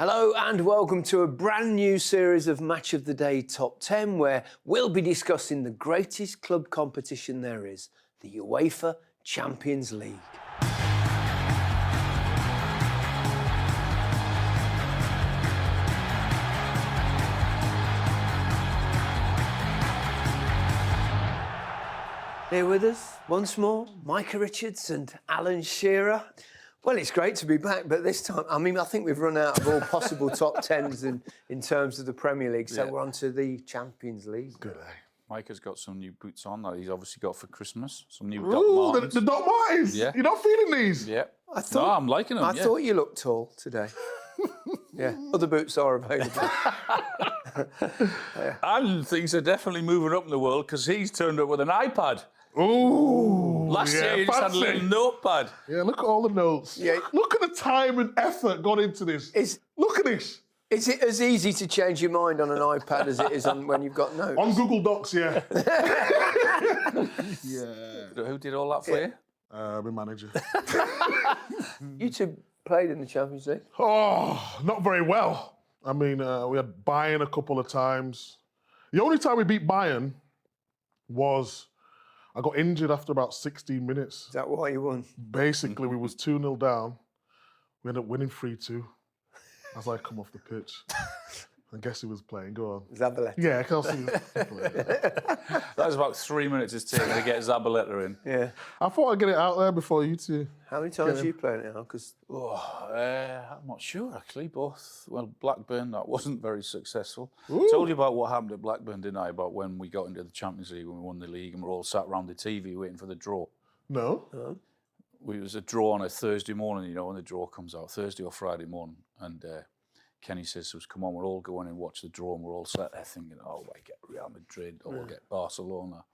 Hello and welcome to a brand new series of Match of the Day Top 10 where we'll be discussing the greatest club competition there is, the UEFA Champions League. Here with us once more, Micah Richards and Alan Shearer. Well, it's great to be back, but this time, I think we've run out of all possible top tens in terms of the Premier League, so we're on to the Champions League. Good, eh? Micah's got some new boots on that he's obviously got for Christmas. Some new Ooh, Doc Martens. the Doc Martens? Yeah. You're not feeling these? Yeah. No, I'm liking them, I thought you looked tall today. Yeah, other boots are available. And things are definitely moving up in the world because he's turned up with an iPad. Ooh. Last year he just had a little notepad. Yeah, look at all the notes. Yeah. Look at the time and effort gone into this. Look at this. Is it as easy to change your mind on an iPad as it is when you've got notes? On Google Docs, yeah. Who did all that for you? My manager. You two played in the Champions League? Oh, not very well. I mean, we had Bayern a couple of times. The only time we beat Bayern was I got injured after about 16 minutes. Is that why you won? Basically, we was 2-0 down. We ended up winning 3-2. As I come off the pitch. And guess who was playing? Go on. Zabaleta. Yeah, Kelsey was playing. That was about 3 minutes it's taken to get Zabaleta in. Yeah. I thought I'd get it out there before you two. How many times have you played it now? Because I'm not sure, actually. Both. Well, Blackburn, that wasn't very successful. Ooh. Told you about what happened at Blackburn, didn't I? About when we got into the Champions League, when we won the league and we're all sat around the TV waiting for the draw. No. It was a draw on a Thursday morning, you know, when the draw comes out, Thursday or Friday morning. And Kenny says to us, come on, we'll all go in and watch the draw. And we're all sat there thinking, oh, we'll get Real Madrid, or we'll get Barcelona,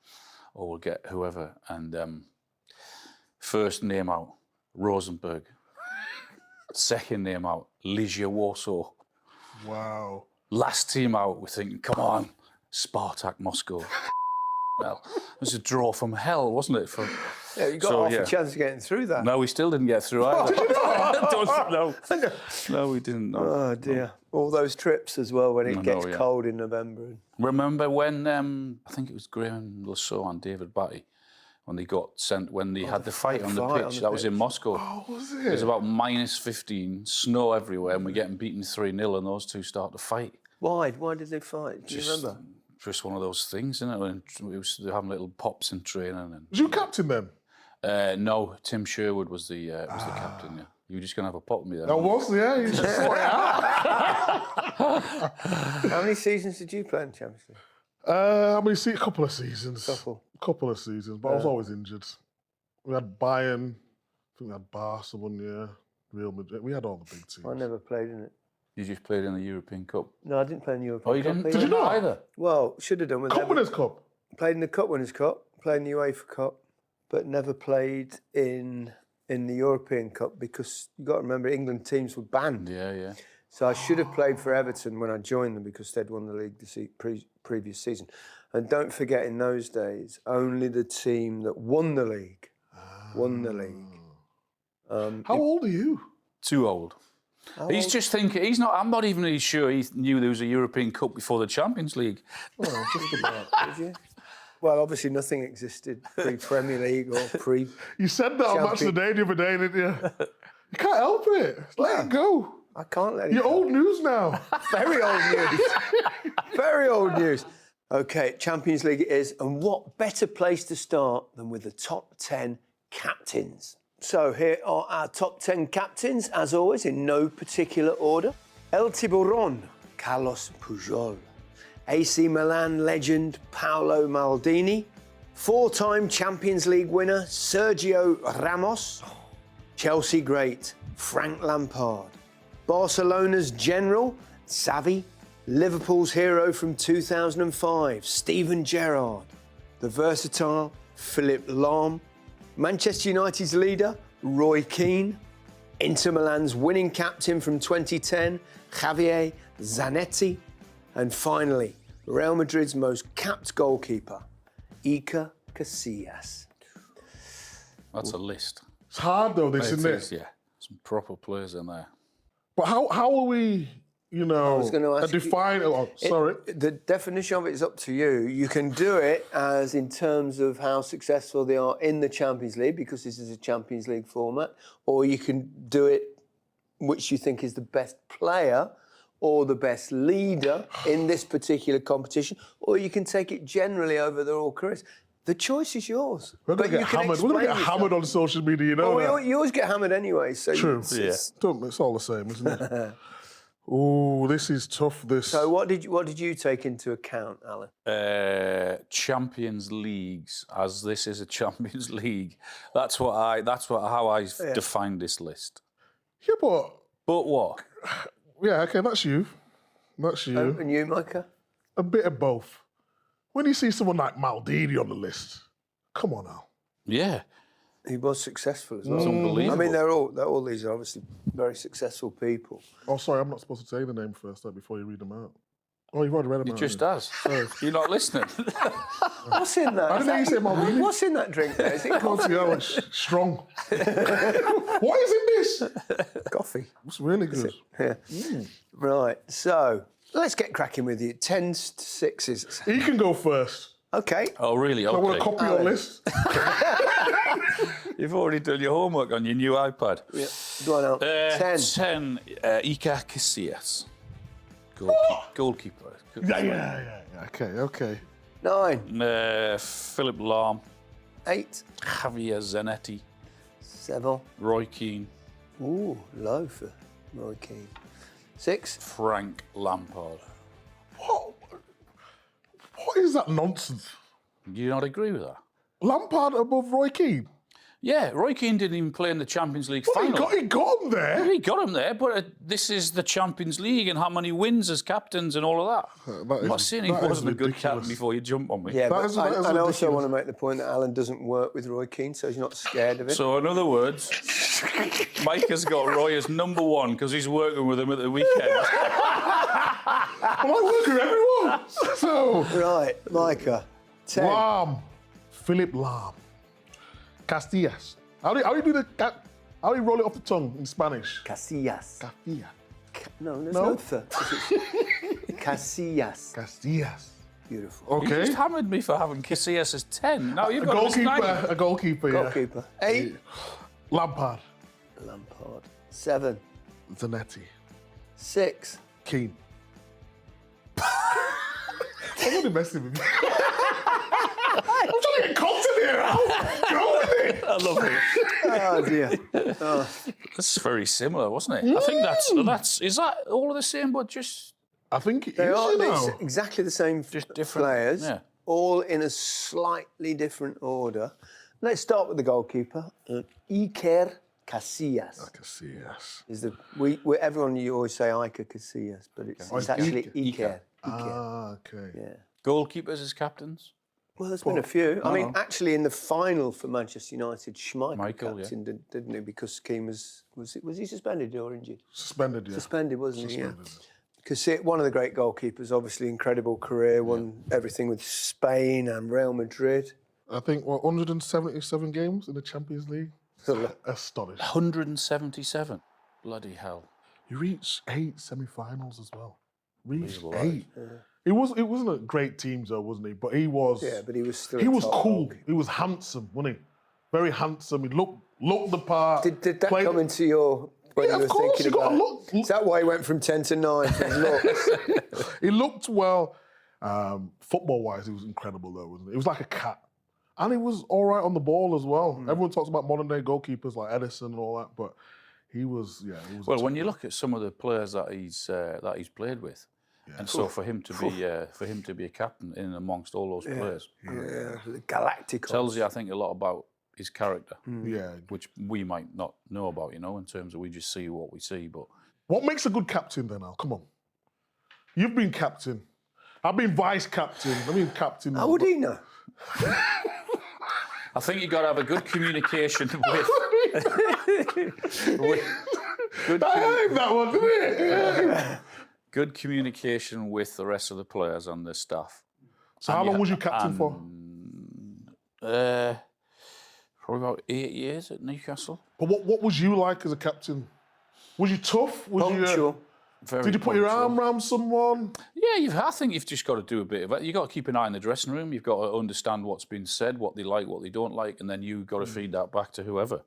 or we'll get whoever. And first name out, Rosenborg. Second name out, Legia Warsaw. Wow. Last team out, we're thinking, come on, Spartak Moscow. Well, it was a draw from hell, wasn't it? yeah, you got half a chance of getting through that. No, we still didn't get through either. Did you not? No, we didn't. No. Oh, dear. All those trips as well when it gets cold in November. Remember when, I think it was Graham Lasso and David Batty, when they got sent, when they had the fight on the pitch, that was in Moscow. Oh, was it? It was about -15, snow everywhere, and we're getting beaten 3-0, and those two start to fight. Why? Why did they fight? Do you remember? Just one of those things, isn't it? When they were having little pops in training. And, Was you captain then? no, Tim Sherwood was the captain, yeah. You were just going to have a pop with me then. I was, yeah. You just sort it out. How many seasons did you play in the Champions League? A couple of seasons. Couple of seasons, but I was always injured. We had Bayern, I think we had Barca one year, Real Madrid. We had all the big teams. I never played in it. You just played in the European Cup. No, I didn't play in the European Oh, you Cup. didn't? Did you not? Either? Well, should have done with Cup Winners' Cup? Played in the Cup Winners' Cup, played in the UEFA Cup, but never played in the European Cup because you've got to remember England teams were banned. Yeah. So I should have played for Everton when I joined them because they'd won the league the previous season. And don't forget, in those days, only the team that won the league won the league. How old are you? Too old. He's just thinking, I'm not even really sure he knew there was a European Cup before the Champions League. Well, just about, did you? Well, obviously nothing existed pre-Premier League or pre... You said that on Match of the Day the other day, didn't you? You can't help it. Let it go. I can't let it You're go. old news now. Very old news. Very old news. OK, Champions League it is. And what better place to start than with the top 10 captains? So here are our top 10 captains, as always, in no particular order. El Tiburon, Carlos Pujol. AC Milan legend, Paolo Maldini. Four-time Champions League winner, Sergio Ramos. Chelsea great, Frank Lampard. Barcelona's general, Xavi. Liverpool's hero from 2005, Steven Gerrard. The versatile, Philipp Lahm. Manchester United's leader, Roy Keane. Inter Milan's winning captain from 2010, Javier Zanetti. And finally, Real Madrid's most capped goalkeeper, Iker Casillas. That's a list. It's hard though, this, isn't it? Yeah, some proper players in there. But how are we, was gonna ask you- define... sorry. The definition of it is up to you. You can do it as in terms of how successful they are in the Champions League, because this is a Champions League format, or you can do it which you think is the best player or the best leader in this particular competition, or you can take it generally over their whole careers. The choice is yours. We're going to get hammered. We're going to get hammered on social media, you know that. You always get hammered anyway. So True. It's all the same, isn't it? Oh, this is tough, this. So what did you take into account, Alan? Champions Leagues, as this is a Champions League. That's how I defined this list. Yeah, but what? Yeah, okay, that's you. That's you. And you, Micah? A bit of both. When you see someone like Maldini on the list, come on now. Yeah. He was successful as well. It's unbelievable. I mean, all these are obviously very successful people. Oh, sorry, I'm not supposed to say the name first before you read them out. Oh, you've already read them out. It just does. Sorry. You're not listening. What's in that? I didn't hear you say Maldini. What's in that drink there? Is it Coffee? It's strong. What is in this? coffee? It's really good. Yeah. Right, so let's get cracking with you. 10s to 6s. He can go first. Okay. Oh, really? I want to Okay. copy your list. You've already done your homework on your new iPad. Yeah. Go on out. 10. 10. Iker Casillas. Goalkeeper. Yeah. Okay. 9. Philip Lahm. 8. Javier Zanetti. 7. Roy Keane. Ooh, low for Roy Keane. 6. Frank Lampard. What is that nonsense? Do you not agree with that? Lampard above Roy Keane? Yeah, Roy Keane didn't even play in the Champions League Well, final. he got him there. He got him there, but this is the Champions League and how many wins as captains and all of that. I'm not saying he wasn't a good captain before you jump on me. Yeah, That but is I also ridiculous. want to make the point that Alan doesn't work with Roy Keane, so he's not scared of it. So, in other words, Mike has got Roy as number 1 because he's working with him at the weekend. Well, I work with everyone. So, Right, Micah. 10. Lahm. Philip Lahm. Casillas. How do you roll it off the tongue in Spanish? Casillas. Casillas. No, there's No? no th. Casillas. Casillas. Beautiful. You Okay. just hammered me for having Casillas as 10. Now you've got him as 9. A goalkeeper, yeah. Goalkeeper. 8. Lampard. Lampard. 7. Zanetti. 6. Keane. I'm only messing with you. I'm trying to get content here, Al. Go with it. I love it. Oh, dear. That's very similar, wasn't it? I think is that all of the same, but just I think it They is, are you know. exactly the same Just different, players, yeah. all in a slightly different order. Let's start with the goalkeeper. Iker Casillas. Casillas. Is everyone, you always say Iker Casillas, but it's actually Iker. Ah, okay. Yeah. goalkeepers as captains. Well, there's been a few. I mean, no. actually, in the final for Manchester United, Schmeichel Michael, captain, didn't he? Because Keane was he suspended or injured? Suspended, yeah. Suspended, wasn't he? Yeah. Suspended. Because one of the great goalkeepers, obviously incredible career, won everything with Spain and Real Madrid. I think, 177 games in the Champions League? Astonishing. 177. Bloody hell. He reached 8 semi-finals as well. Reached Unbelievable, 8. It wasn't a great team, though, wasn't he? But he was. Yeah, but he was still. He a was top cool. goalkeeper. He was handsome, wasn't he? Very handsome. He looked the part. Did that played- come into your when Yeah, you were of course, thinking you gotta about? look. Is that why he went from 10 to 9? For his looks? He looked well. Football-wise, he was incredible, though, wasn't he? He was like a cat. And he was all right on the ball as well. Everyone talks about modern-day goalkeepers like Edison and all that, but he was, He was Well, when you look at some of the players that he's played with, and so for him to be a captain in amongst all those players Yeah, the Galacticos. tells you, I think, a lot about his character, Yeah. which we might not know about, in terms of we just see what we see. But What makes a good captain then, Al? Come on. You've been captain. I've been vice captain. I've been captain. How would he know? I think you've got to have a good communication with. That one, didn't it? Good communication with the rest of the players and the staff. So how long was you captain for? Probably about 8 years at Newcastle. But what was you like as a captain Was you tough? Was Punctual. Did you put your arm around someone? Yeah, I think you've just got to do a bit of it. You've got to keep an eye in the dressing room. You've got to understand what's been said, what they like, what they don't like, and then you've got to feed that back to whoever.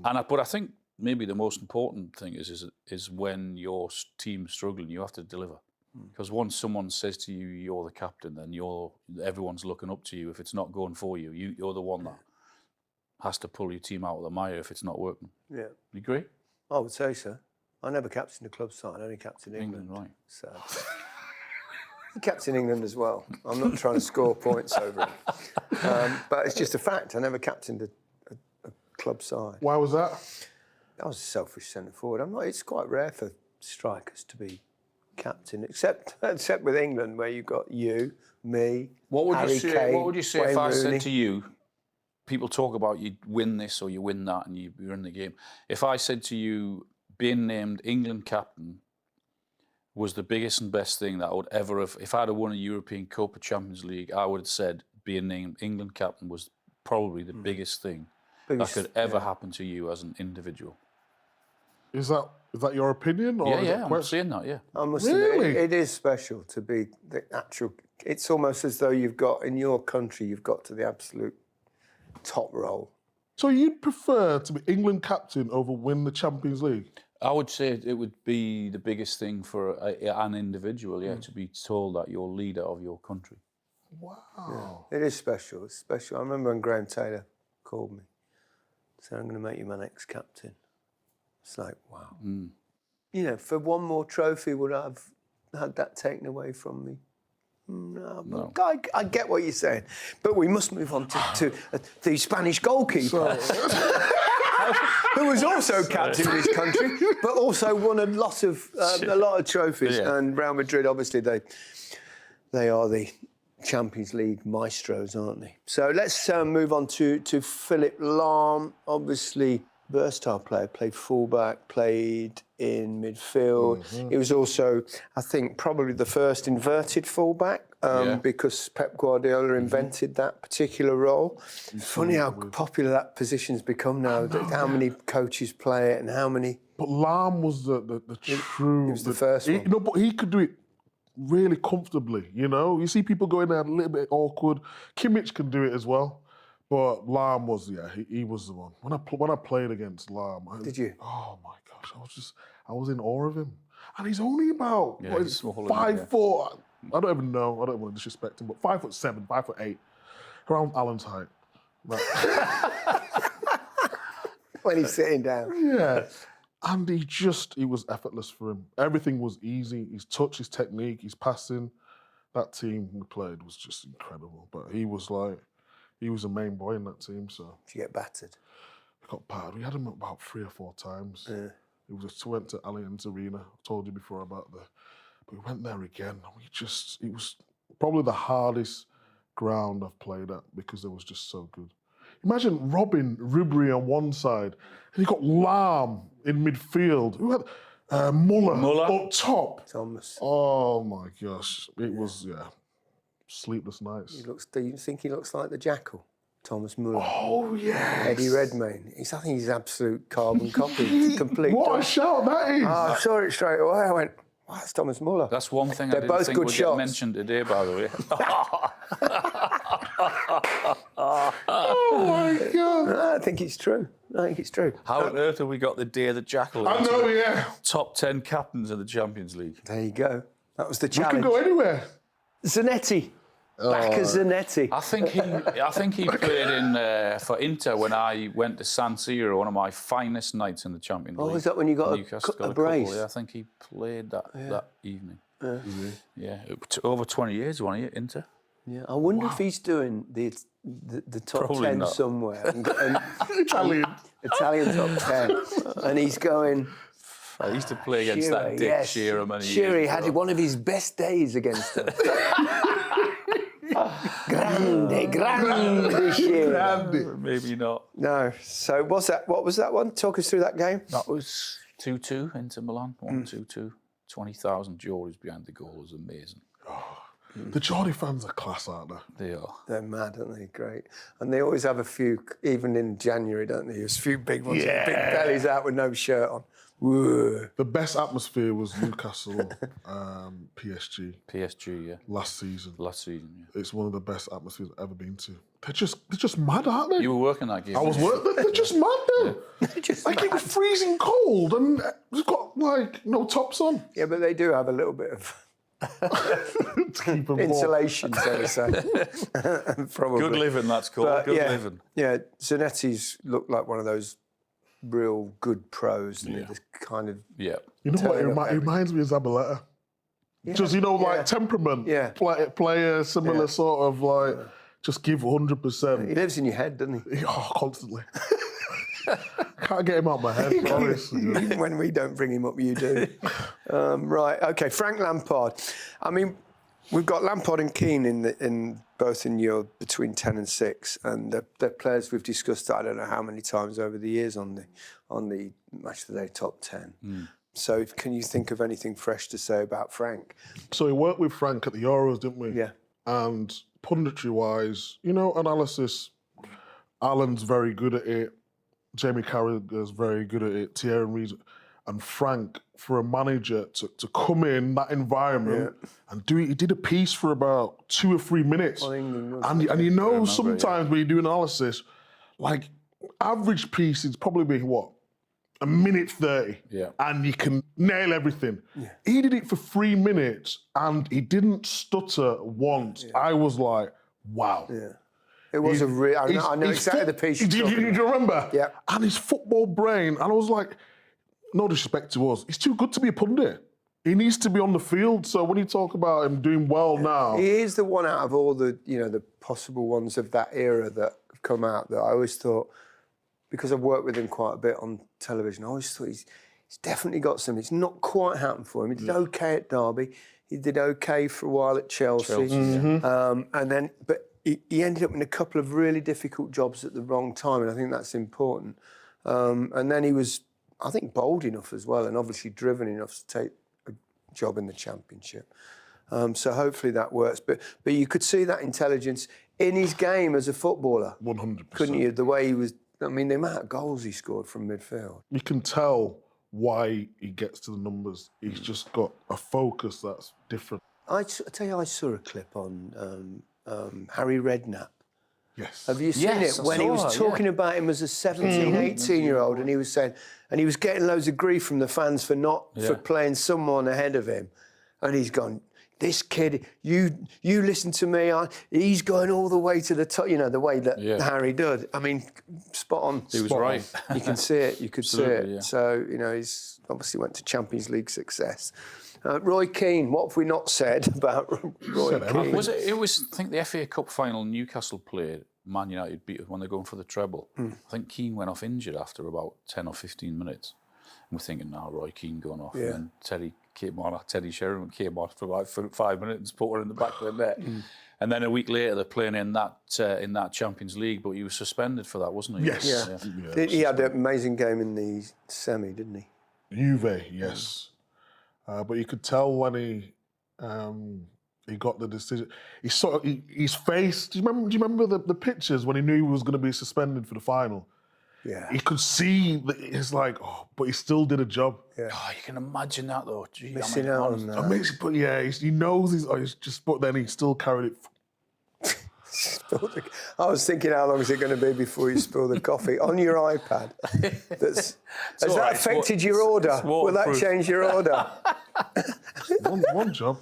But I think maybe the most important thing is when your team's struggling, you have to deliver. Because once someone says to you, you're the captain, then everyone's looking up to you. If it's not going for you, you're the one that has to pull your team out of the mire if it's not working. Yeah. You agree? I would say so. I never captained the club side, I only captained England. Right. So. I captained England as well. I'm not trying to score points over it. But it's just a fact. I never captained a club side. Why was that? I was a selfish centre forward. It's quite rare for strikers to be captain, except with England, where you've got you, me, Harry Kane, what would you say Wayne if I Rooney. said to you, people talk about you win this or you win that and you're in the game. If I said to you, being named England captain was the biggest and best thing that I would ever have, if I'd have won a European Cup, a Champions League, I would have said being named England captain was probably the biggest thing that could ever happen to you as an individual. Is that your opinion? Or Yeah, I'm saying that, yeah. I must Really? admit, it is special to be the actual. It's almost as though you've got in your country, you've got to the absolute top role. So you'd prefer to be England captain over win the Champions League? I would say it would be the biggest thing for an individual, to be told that you're leader of your country. Wow. It is special. It's special. I remember when Graham Taylor called me, said, "I'm going to make you my next captain." It's like, wow. You know, for one more trophy, would I have had that taken away from me? No. I get what you're saying. But we must move on to the Spanish goalkeeper, who was also captain of his country, but also won a lot of trophies. Yeah. And Real Madrid, obviously, they are the Champions League maestros, aren't they? So let's move on to Philipp Lahm, obviously versatile player, played fullback, played in midfield. He was also, I think, probably the first inverted fullback because Pep Guardiola invented that particular role. Funny how popular that position's become now, how many coaches play it and how many... But Lahm was the true... He was the first one. You know, but he could do it really comfortably, you know? You see people going there a little bit awkward. Kimmich can do it as well. But Lahm was, he was the one. When I played against Lahm... Did you? Oh, my gosh, I was in awe of him. And he's only about, he's smaller, 5 foot... I don't even know, I don't want to disrespect him, but 5'7", 5'8", around Alan's height. When he's sitting down. Yeah. And he was effortless for him. Everything was easy. His touch, his technique, his passing. That team we played was just incredible. But he was a main boy in that team, so. Did you get battered? We got battered. We had him about 3 or 4 times. Yeah. We went to Allianz Arena. I've told you before about but we went there again. It was probably the hardest ground I've played at because it was just so good. Imagine Robin, Ribery on one side, and you got Lahm in midfield. Who had Muller up top. Thomas. Oh my gosh. It was, sleepless nights. Do you think he looks like the Jackal? Thomas Muller. Oh, yeah. Eddie Redmayne. I think he's absolute carbon copy. Complete. What a shout that is. I saw it straight away. I went, wow, that's Thomas Muller. That's one thing They're I didn't both think good would shots. get mentioned today, by the way. Oh my God. I think it's true. How on earth have we got the day of the Jackal? I know, yeah. Top 10 captains in the Champions League. There you go. That was the We challenge. could go anywhere. Zanetti. Back as Zanetti. I think he played in for Inter when I went to San Siro, one of my finest nights in the Champions League. Oh, is that when you got Newcastle a brace? Yeah, I think he played that evening. Yeah, over 20 years, wasn't he, at Inter? Yeah, I wonder if he's doing the top Probably 10 not. somewhere. And Italian. Italian top 10. And he's going... I used to play against that Dick Shearer many Shearer years had ago. one of his best days against him. Grande Shearer. Maybe not. No. So what was that one? Talk us through that game. That was 2-2 Inter Milan, 1-2-2. 20,000 Geordies behind the goal was amazing. The Geordie fans are class, aren't they? They are. They're mad, aren't they? Great. And they always have a few, even in January, don't they? There's a few big ones with big bellies out with no shirt on. Whoa. The best atmosphere was Newcastle, PSG. PSG, yeah. Last season. Yeah. It's one of the best atmospheres I've ever been to. They're just mad, aren't they? You were working that game. I was working. They're just mad, though. Like it was freezing cold, and we've got like no tops on. Yeah, but they do have a little bit of To keep 'em warm. insulation, so to say. Probably. Good living, that's called. But Good yeah, living. Yeah, Zanetti's looked like one of those real good pros. And they just kind of Yeah. You know what? Turning up It reminds me of Zabaleta. Just like temperament. Yeah. Player similar sort of like just give 100%. he lives in your head, doesn't he? Oh, constantly. Can't get him out of my head, honestly. Even when we don't bring him up, you do. Right, okay, Frank Lampard. I mean, we've got Lampard and Keane in both in your between 10 and 6, and they're players we've discussed I don't know how many times over the years on the Match of the Day top 10. So can you think of anything fresh to say about Frank? So we worked with Frank at the Euros, didn't we? Yeah. And punditry-wise, analysis, Alan's very good at it. Jamie Carragher's very good at it. Thierry Henry's, and Frank, for a manager to come in that environment and do it, he did a piece for about 2 or 3 minutes. And sometimes when you do analysis, like average piece is probably what? A minute 30. Yeah. And you can nail everything. Yeah. He did it for 3 minutes and he didn't stutter once. Yeah. I was like, wow. Yeah. It was a real. I know exactly the piece. Do you remember? Yeah. And his football brain, and I was like, no disrespect to us, he's too good to be a pundit. He needs to be on the field. So when you talk about him doing well now, he is the one out of all the the possible ones of that era that have come out that I always thought, because I've worked with him quite a bit on television, I always thought he's definitely got something. It's not quite happened for him. He did okay at Derby. He did okay for a while at Chelsea. And then, but he ended up in a couple of really difficult jobs at the wrong time, and I think that's important. And then he was, I think, bold enough as well, and obviously driven enough to take a job in the Championship. So hopefully that works. But you could see that intelligence in his game as a footballer. 100%. Couldn't you? The way he was, I mean, the amount of goals he scored from midfield. You can tell why he gets to the numbers. He's just got a focus that's different. I tell you, I saw a clip on Harry Redknapp. Yes. Have you seen it? When he was talking about him as a 17, 18-year-old, and he was saying, and he was getting loads of grief from the fans for for playing someone ahead of him. And he's gone, this kid, you listen to me, he's going all the way to the top, the way that Harry did. I mean, spot on. He was right. You can see it, you could see it. Yeah. So, he's obviously went to Champions League success. Roy Keane, what have we not said about Roy Keane? It was, I think, the FA Cup final Newcastle played, Man United beat us when they're going for the treble. I think Keane went off injured after about 10 or 15 minutes. And we're thinking, Roy Keane going off. Yeah. And Teddy Sheringham came on for about 5 minutes and put her in the back of the net. And then a week later, they're playing in that Champions League, but he was suspended for that, wasn't he? Yes. Yeah. He had an amazing game in the semi, didn't he? Juve, yes. But you could tell when he got the decision. His face. Do you remember the pictures when he knew he was going to be suspended for the final? Yeah. He could see that it's like, but he still did a job. Yeah. Oh, you can imagine that though. Gee, Missing out on that. Amazing, but yeah, he knows he's just. But then he still carried it. I was thinking, how long is it going to be before you spill the coffee on your iPad? Has that affected your order? Will that change your order? one job.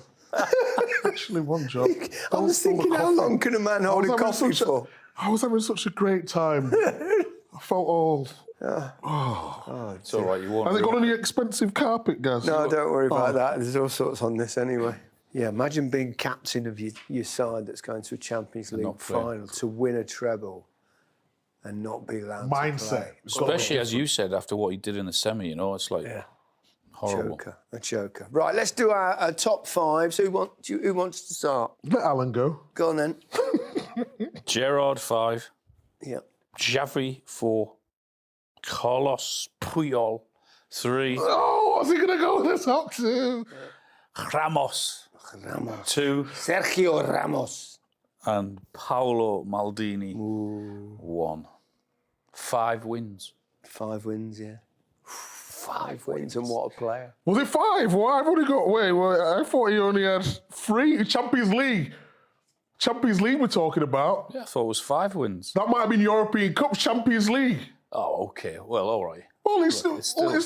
Actually, one job. I was thinking, how long can a man hold a coffee for? I was having such a great time. I felt all... It's all right, you won't. Have they got any expensive carpet, guys? No, don't worry about that. There's all sorts on this anyway. Yeah, imagine being captain of your side that's going to a Champions League final to win a treble and not be allowed to play. Especially, as you said, after what he did in the semi, it's like horrible. A choker. Right, let's do our top 5. So who wants to start? Let Alan go. Go on then. Gerrard 5. Yeah. Xavi 4. Carlos Puyol 3. Oh, what's he going to go with the top 2? Ramos. 2. Sergio Ramos. And Paolo Maldini. 1. 5 wins. 5 wins, yeah. 5 wins, and what a player. Was it 5? Well, I've only got, wait, I thought he only had 3. Champions League. Champions League we're talking about. Yeah, I thought it was 5 wins. That might have been European Cup, Champions League. Oh, okay. Well, all right. Well, it's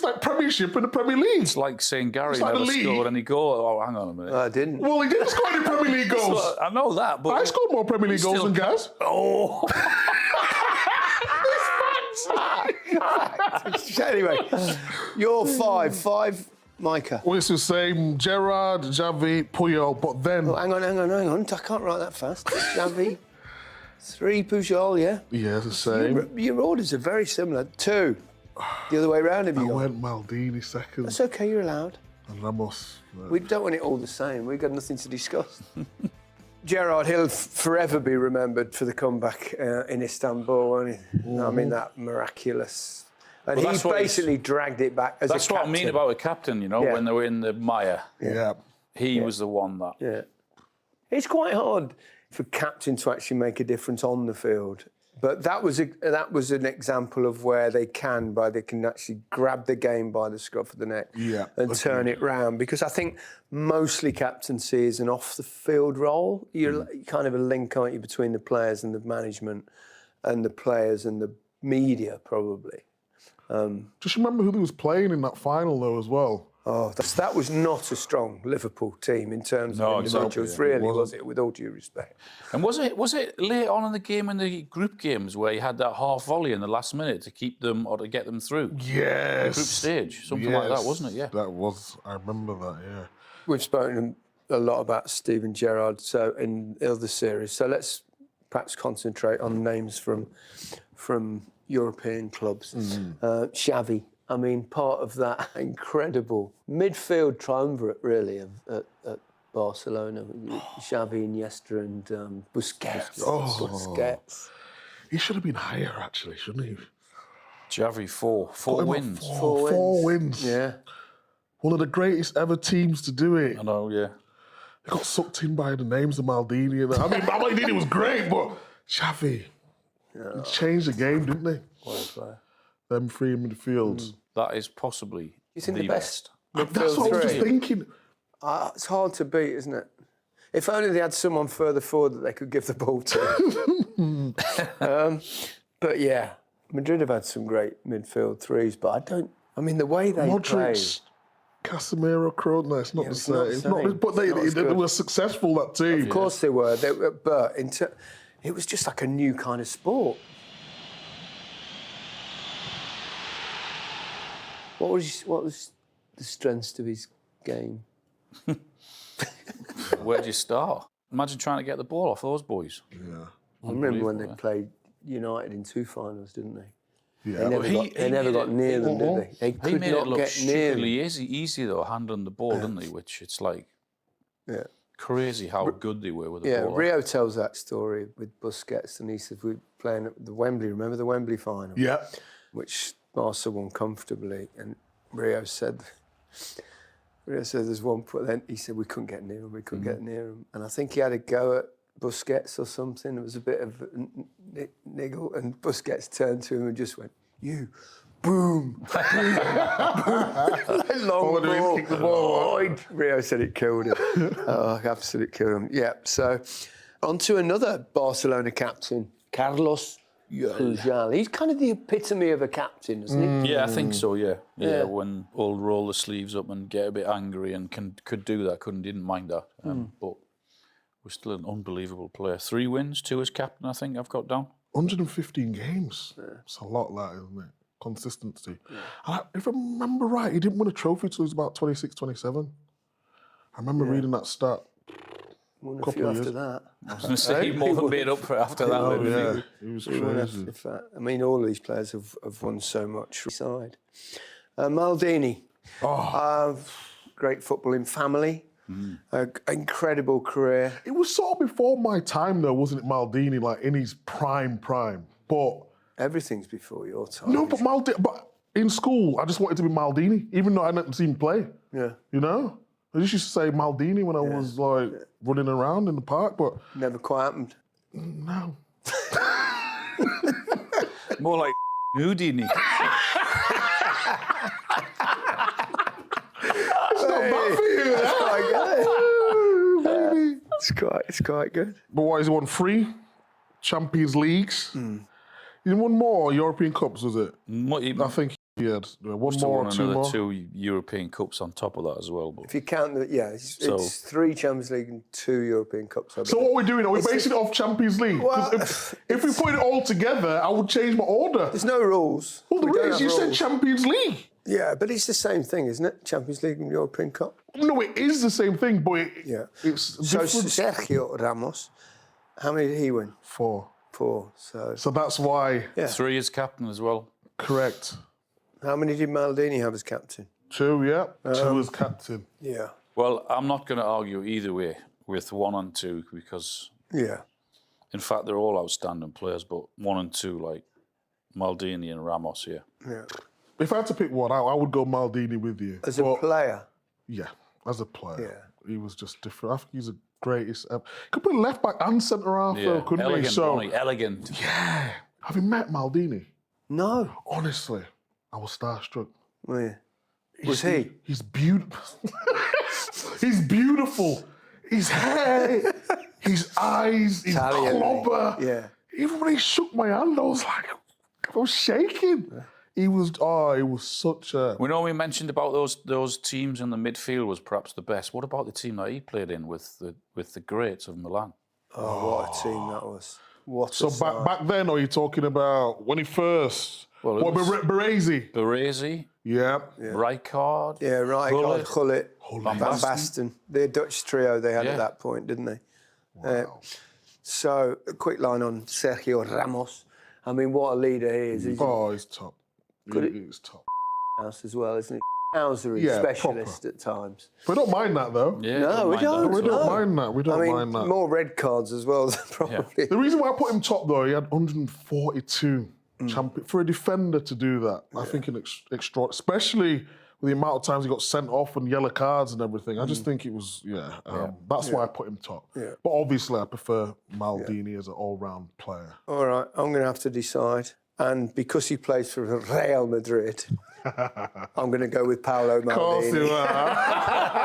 like Premiership and the Premier League. It's like saying Gary It's like never the league. scored any goal. Oh, hang on a minute. I didn't. Well, he didn't score any Premier League goals. Well, I know that, but... I scored more Premier League goals than Gaz. Oh! Anyway, you're 5. Micah. Well, it's the same. Gerrard, Xavi, Puyol, but then... Oh, hang on. I can't write that fast. Xavi. 3, Pujol, yeah? Yeah, the same. Your orders are very similar. 2. The other way round, have you I gone? went Maldini second. That's okay, you're allowed. And Ramos. We don't want it all the same. We've got nothing to discuss. Gerrard, he'll forever be remembered for the comeback in Istanbul, won't he? I mean, that miraculous... And Well, he basically dragged it back as a captain. That's what I mean about a captain, you know, when they were in the mire. Yeah. He was the one that... Yeah. It's quite hard for captain to actually make a difference on the field. But that was an example of where they can actually grab the game by the scruff of the neck and turn it round. Because I think mostly captaincy is an off-the-field role. You're kind of a link, aren't you, between the players and the management and the players and the media, probably. Just remember who they was playing in that final, though, as well. Oh, that was not a strong Liverpool team in terms of individuals, exactly, really, was it? With all due respect. And was it late on in the game, in the group games, where you had that half volley in the last minute to keep them or to get them through? Yes. The group stage, something like that, wasn't it? Yeah. That was, I remember that, yeah. We've spoken a lot about Steven Gerrard in the other series, so let's perhaps concentrate on names from European clubs. Xavi, I mean, part of that incredible midfield triumvirate, really, at Barcelona. Xavi, Iniesta and Busquets. Busquets. He should have been higher, actually, shouldn't he? Xavi, 4 wins. 4 wins. Yeah. One of the greatest ever teams to do it. I know, yeah. They got sucked in by the names of Maldini. And I mean, Maldini was great, but Xavi, he changed the game, didn't he? What a player. Them 3 in midfield. That is possibly You think the best? That's what I was just thinking. It's hard to beat, isn't it? If only they had someone further forward that they could give the ball to. But yeah, Madrid have had some great midfield 3s, but I mean, the way they play... Casemiro, Kroos, no, it's not the same. It's not but they were successful, that team. Of course they were. But it was just like a new kind of sport. What was the strengths of his game? Where'd you start? Imagine trying to get the ball off those boys. Yeah. I remember when they played United in 2 finals, didn't they? Yeah. They never got near them, did they? They could He made not it look get near them. stupidly easy though, handling the ball, didn't he? Which it's like crazy how good they were with the ball. Yeah, Rio tells that story with Busquets, and he said we were playing at the Wembley. Remember the Wembley final? Yeah. Which Barca won comfortably, and Rio said there's one point. Then he said we couldn't get near him. We couldn't get near him, and I think he had a go at Busquets or something. It was a bit of a niggle, and Busquets turned to him and just went, "You." Boom! Boom. Long ball. Kick the ball. Oh, Rio said it killed him. Oh, absolutely killed him. Yeah. So, on to another Barcelona captain, Carlos Pujol. He's kind of the epitome of a captain, isn't he? Yeah, I think so. Yeah. When all roll the sleeves up and get a bit angry and could do that, didn't mind that. But was still an unbelievable player. 3 wins, 2 as captain. I think I've got down. 115 games. It's a lot, that, isn't it? Consistency. And if I remember right, he didn't win a trophy until he was about 26, 27. I remember reading that stat. Won a few after that. I was going to say he more than made up for it after that. Oh, maybe. yeah. He was crazy. I mean, all of these players have won so much. Side. Maldini. Great footballing family. Incredible career. It was sort of before my time, though, wasn't it, Maldini, like in his prime? But Everything's before your time. no, but in school, I just wanted to be Maldini, even though I hadn't seen him play. Yeah. You know? I just used to say Maldini when I was like running around in the park, but Never quite happened. no. More like Houdini. It's quite good. Baby. It's quite good. But what, has he won 3 Champions Leagues? He won more European Cups, was it? I think he had one more or 2 another more. 2 European Cups on top of that as well. But If you count the, it's 3 Champions League and 2 European Cups. I So believe. what we're doing, are we basing it off Champions League? 'Cause Well, if we put it all together, I would change my order. There's no rules. Well, We don't there is. have You said rules. Champions League. Yeah, but it's the same thing, isn't it? Champions League and European Cup. No, it is the same thing, but it's So different. Sergio Ramos, how many did he win? 4. 4. So that's why. Yeah. 3 as captain as well. Correct. How many did Maldini have as captain? 2, yeah. 2 as captain. Yeah. Well, I'm not going to argue either way with 1 and 2 because, Yeah. in fact, they're all outstanding players. But 1 and 2, like Maldini and Ramos, yeah. Yeah. If I had to pick one out, I would go Maldini with you. As a player. Yeah, as a player. Yeah. He was just different. I think he's the greatest ever. Could play left back and centre half, though, couldn't elegant, he? So, Ronnie, elegant. yeah. Having met Maldini, No. honestly, I was starstruck. Oh, yeah. Was he? He's beautiful. He's beautiful. His hair, his eyes, his Italian, clobber. yeah. Even when he shook my hand, I was like, I was shaking. He was such a... We know we mentioned about those teams in the midfield was perhaps the best. What about the team that he played in with the greats of Milan? Oh, what a team that was. What So a side. back then, are you talking about when he first... Well, it what, was- Baresi? Baresi, Yeah. Rijkaard, Yeah, right. Gullit, Gullit, Van Van Basten. Basten. The Dutch trio they had Yeah. at that point, didn't they? Wow. So, a quick line on Sergio Ramos. I mean, what a leader he is. He's Oh, he's top. Good He's top. a house as well, isn't he? Housery Yeah, specialist at times. We don't mind that, though. Yeah, No, we mind that don't. as We well. don't mind that. We don't I mean, mind that. more red cards as well, probably. The reason why I put him top, though, he had 142 for a defender to do that. I think an extra, especially with the amount of times he got sent off and yellow cards and everything. I just think it was, that's why I put him top. Yeah. But obviously, I prefer Maldini as an all-round player. All right, I'm going to have to decide. And because he plays for Real Madrid, I'm going to go with Paolo Of course you Maldini.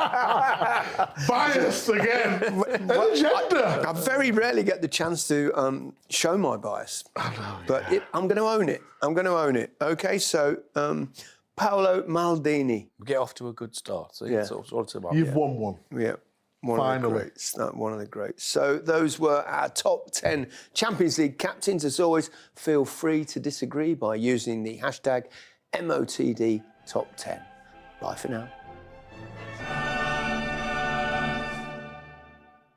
are. Biased again. Agenda. I very rarely get the chance to show my bias. But I'm going to own it. I'm going to own it. Okay, so Paolo Maldini. We get off to a good start. See? Yeah. That's what it's about. You've won one. Yeah. One of the Finally. greats. One of the greats. So those were our top 10 Champions League captains. As always, feel free to disagree by using the hashtag MOTD Top 10. Bye for now.